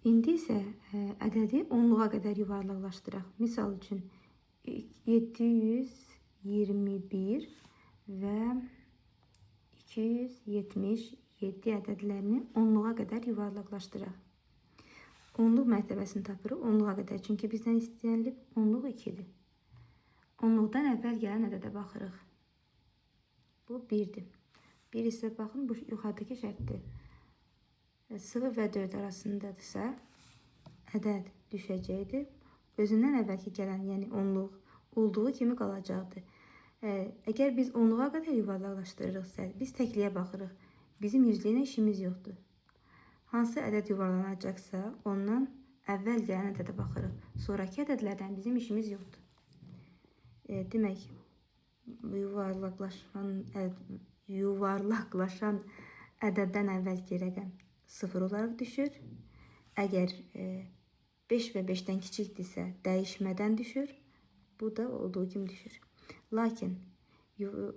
İndi isə ədədi onluğa qədər yuvarlaqlaşdıraq. Misal üçün 721 və 277 ədədlərini onluğa qədər yuvarlaqlaşdıraq. Onluq mərtəbəsini tapırıq onluğa qədər. Çünki bizdən istənilib onluq 2-dir. Onluqdan əvvəl gələn ədədə baxırıq. Bu 1-dir. 1 isə baxın, bu yuxarıdakı şərtdir. 0 və 4 arasındadırsa ədəd düşəcəkdir. Özündən əvvəlki gələn, yəni onluq olduğu kimi qalacaqdır. Əgər biz onluğa qədər yuvarlaqlaşdırırıqsa, biz təkliyə baxırıq. Bizim yüzlü ilə işimiz yoxdur. Hansı ədəd yuvarlanacaqsa, ondan əvvəl gələn ədədə baxırıq. Sonraki ədədlərdən bizim işimiz yoxdur. Demək, yuvarlaqlaşan ədəddən əvvəlki rəqəm 0 olaraq düşür. Əgər 5 və 5-dən kiçikdirsə, dəyişmədən düşür. Bu da olduğu kimi düşür. Lakin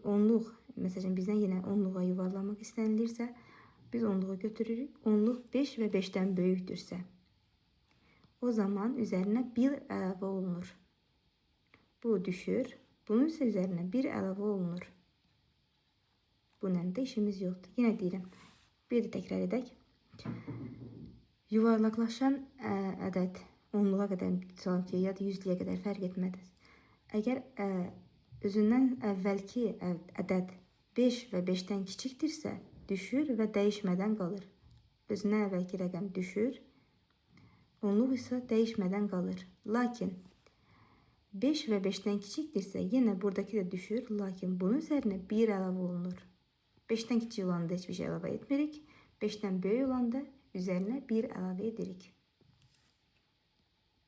onluq, məsələn, bizdən yenə onluğa yuvarlamaq istənilirsə, biz onluğu götürürük. Onluq 5 və 5-dən böyükdürsə, o zaman üzərinə 1 əlavə olunur. Bu düşür. Bunun isə üzərinə 1 əlavə olunur. Bununla da işimiz yoxdur. Yenə deyirəm, bir də təkrar edək. Yuvarlaqlaşan ədəd onluğa qədər, ya da yüzlüyə qədər fərq etməz. Əgər özündən əvvəlki ədəd 5 və 5-dən kiçikdirsə, düşür və dəyişmədən qalır. Özündən əvvəlki rəqəm düşür, onluq isə dəyişmədən qalır. Lakin 5 və 5-dən kiçikdirsə, yenə buradakı da düşür, lakin bunun üzərinə 1 əlavə olunur. 5-dən kiçik olanda heç bir şey əlavə etmirik. 5-dən böyük olanda üzərinə 1 əlavə edirik.